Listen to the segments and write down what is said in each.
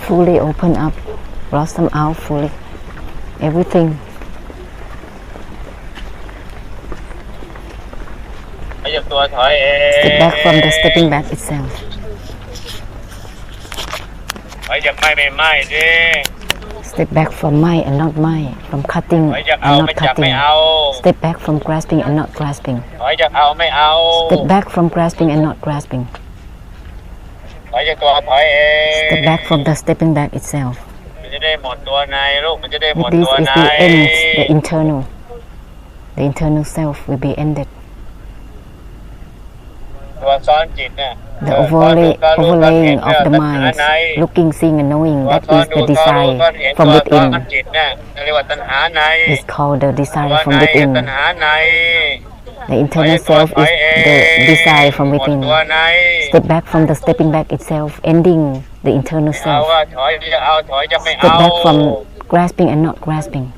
fully open up, blossom out fully, everything. Step back from the stepping back itself. Step back from my and not my, from cutting and not cutting. Step back from grasping and not grasping. Step back from grasping and not grasping. Step back from the stepping back itself. With this is the end, the internal self will be ended. The overlaying of the mind, looking, seeing and knowing, that is the desire from within. It's called the desire from within. The internal self is the desire from within. Step back from the stepping back itself, ending the internal self. Step back from grasping and not grasping.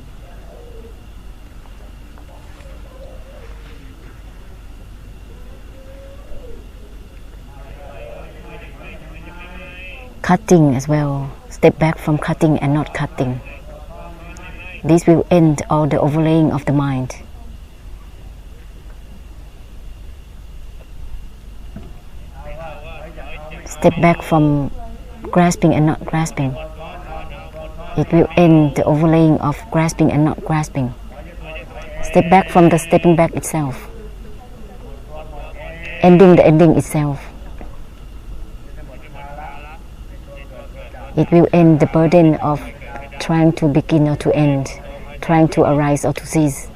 Cutting as well. Step back from cutting and not cutting. This will end all the overlaying of the mind. Step back from grasping and not grasping. It will end the overlaying of grasping and not grasping. Step back from the stepping back itself, ending the ending itself. It will end the burden of trying to begin or to end, trying to arise or to cease.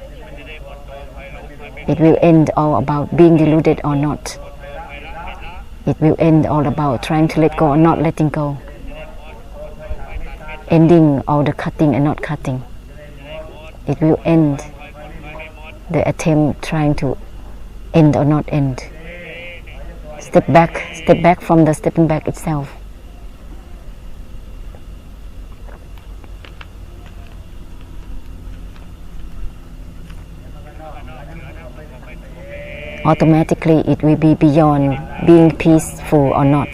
It will end all about being deluded or not. It will end all about trying to let go or not letting go. Ending all the cutting and not cutting. It will end the attempt trying to end or not end. Step back from the stepping back itself. Automatically it will be beyond being peaceful or not,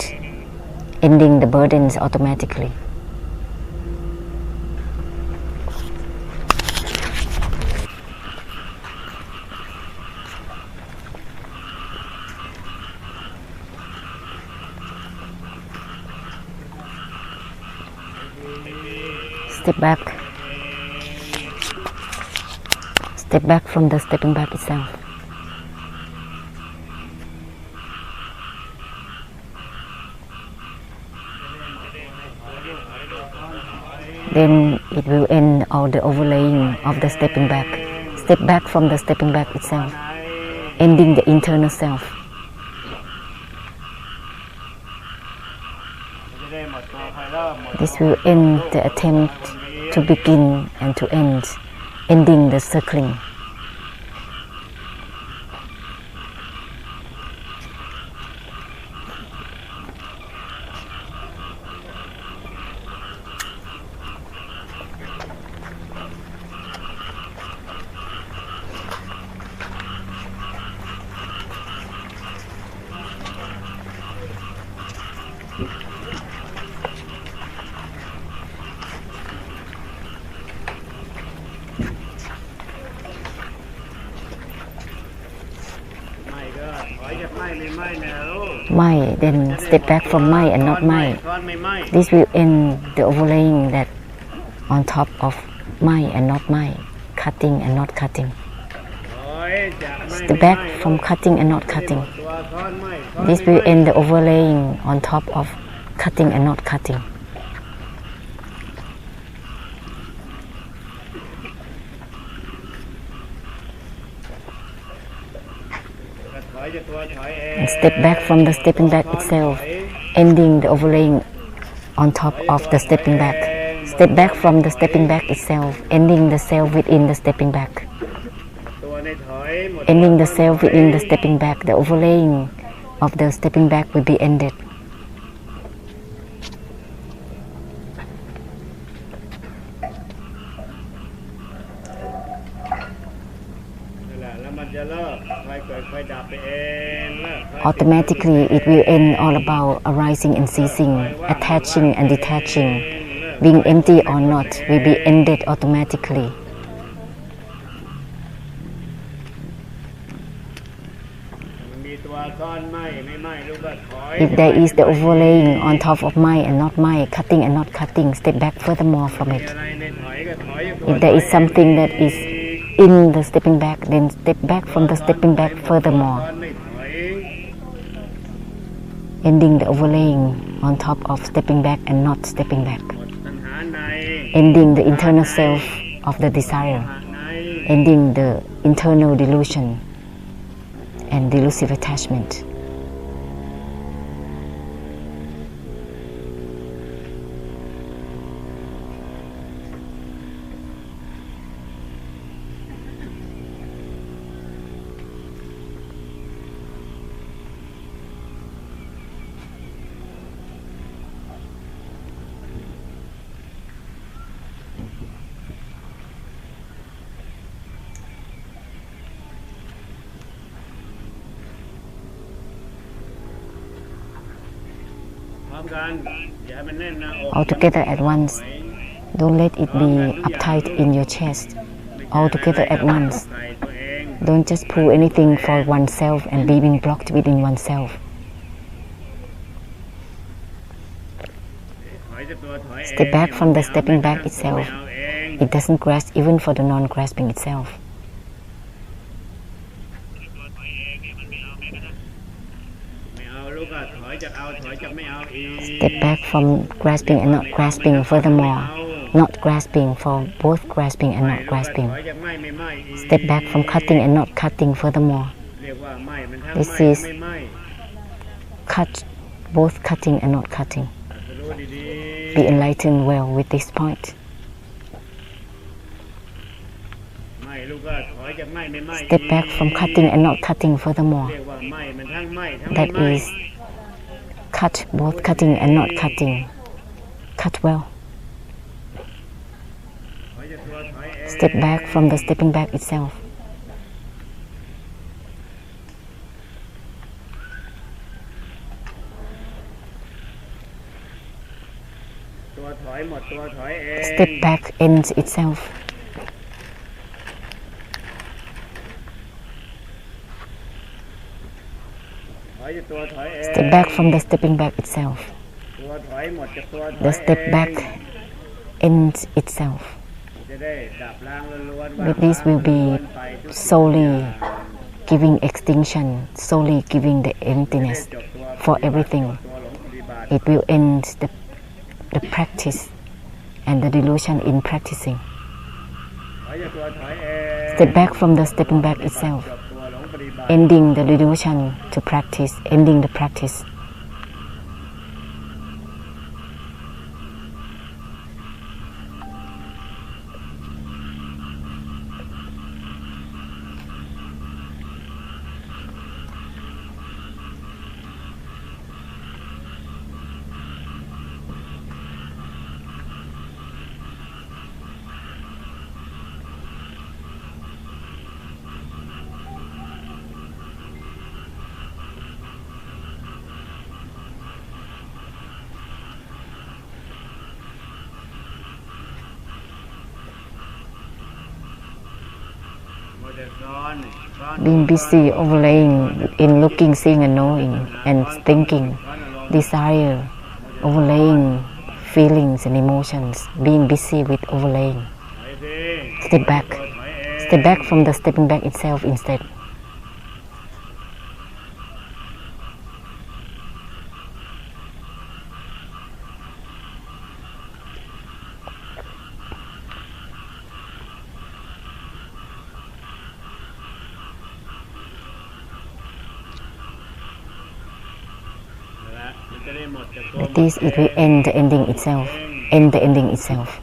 ending the burdens automatically. Step back from the stepping back itself. Then it will end all the overlaying of the stepping back. Step back from the stepping back itself, ending the internal self. This will end the attempt to begin and to end, ending the circling. My, then step back from my and not my. This will end the overlaying that on top of my and not my, cutting and not cutting. Step back from cutting and not cutting. This will end the overlaying on top of cutting and not cutting. And step back from the stepping back itself, ending the overlaying on top of the stepping back. Step back from the stepping back itself, ending the self within the stepping back. Ending the self within the stepping back, the overlaying of the stepping back will be ended. automatically it will end all about arising and ceasing, attaching and detaching, being empty or not will be ended automatically. If there is the overlaying on top of my and not my, cutting and not cutting, step back furthermore from it. If there is something that is in the stepping back, then step back from the stepping back furthermore, ending the overlaying on top of stepping back and not stepping back, ending the internal self of the desire, ending the internal delusion and delusive attachment. All together at once. Don't let it be uptight in your chest. All together at once. Don't just pull anything for oneself and be being blocked within oneself. Step back from the stepping back itself. It doesn't grasp even for the non-grasping itself. Step back from grasping and not grasping furthermore, not grasping for both grasping and not grasping. Step back from cutting and not cutting furthermore. This is both cutting and not cutting. Be enlightened well with this point. Step back from cutting and not cutting furthermore. That is, cut both cutting and not cutting. Cut well. Step back from the stepping back itself. Step back ends itself. Step back from the stepping back itself. The step back ends itself. With this will be solely giving extinction, solely giving the emptiness for everything. It will end the practice and the delusion in practicing. Step back from the stepping back itself, ending the delusion to practice, ending the practice. Being busy overlaying in looking, seeing and knowing and thinking, desire, overlaying feelings and emotions, being busy with overlaying. Step back. Step back from the stepping back itself instead. With this, it will end the ending itself. End the ending itself.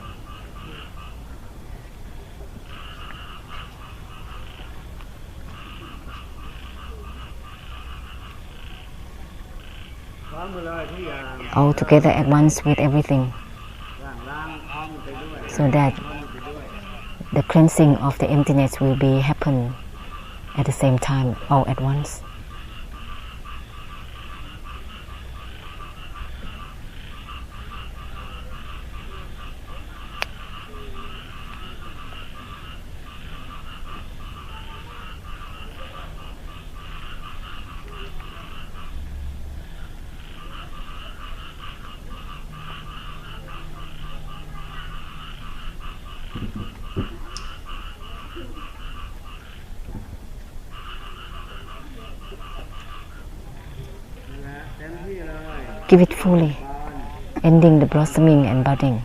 All together at once with everything, so that the cleansing of the emptiness will be happen at the same time, all at once. Give it fully, ending the blossoming and budding.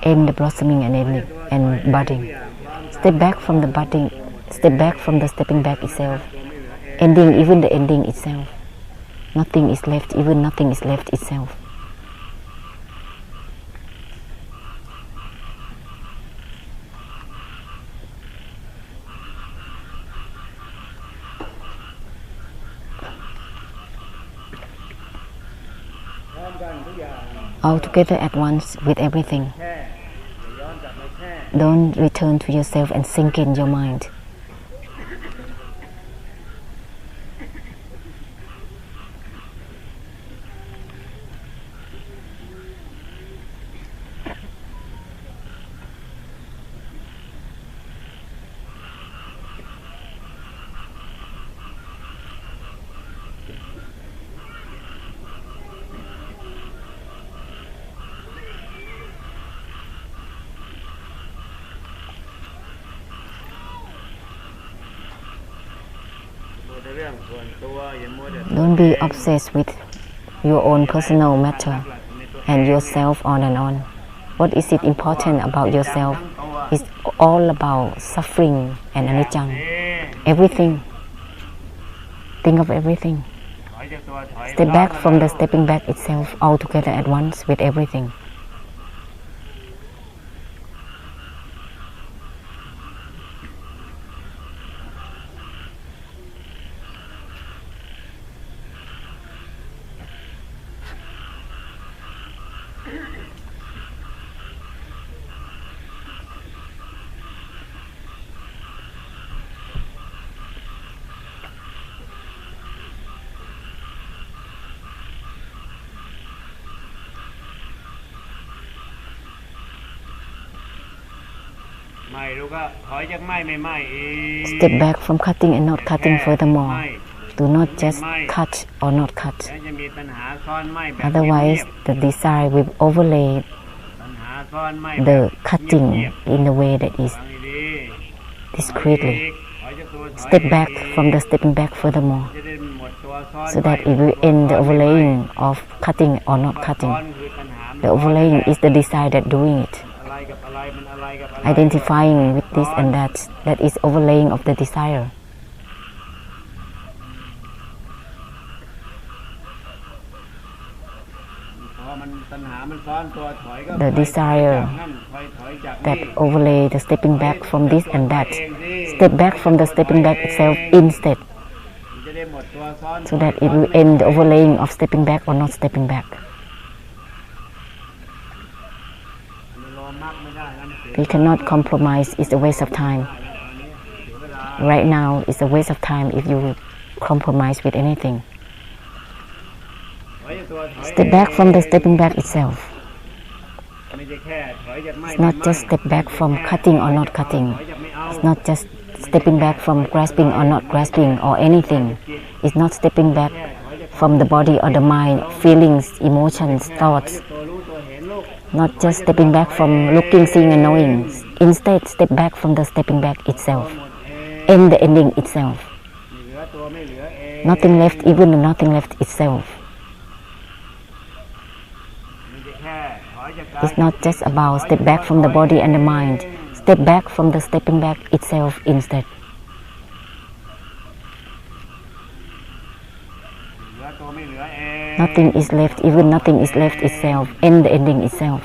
End the blossoming and ending and budding. Step back from the budding. Step back from the stepping back itself. Ending even the ending itself. Nothing is left, even nothing is left itself. All together at once with everything. Don't return to yourself and sink in your mind. Don't be obsessed with your own personal matter and yourself on and on. What is it important about yourself? It's all about suffering and anicca. Everything. Think of everything. Step back from the stepping back itself altogether at once with everything. Step back from cutting and not cutting furthermore. Do not just cut or not cut. Otherwise, the desire will overlay the cutting in a way that is discreetly. Step back from the stepping back furthermore, so that it will end the overlaying of cutting or not cutting. The overlaying is the desire that doing it. Identifying with this and that is overlaying of the desire. The desire that overlay the stepping back from this and that. Step back from the stepping back itself instead, so that it will end the overlaying of stepping back or not stepping back. We cannot compromise. It's a waste of time. Right now, it's a waste of time if you compromise with anything. Step back from the stepping back itself. It's not just step back from cutting or not cutting. It's not just stepping back from grasping or not grasping or anything. It's not stepping back from the body or the mind, feelings, emotions, thoughts. Not just stepping back from looking, seeing and knowing. Instead, step back from the stepping back itself. End the ending itself. Nothing left, even nothing left itself. It's not just about step back from the body and the mind. Step back from the stepping back itself instead. Nothing is left, even nothing is left itself. End the ending itself.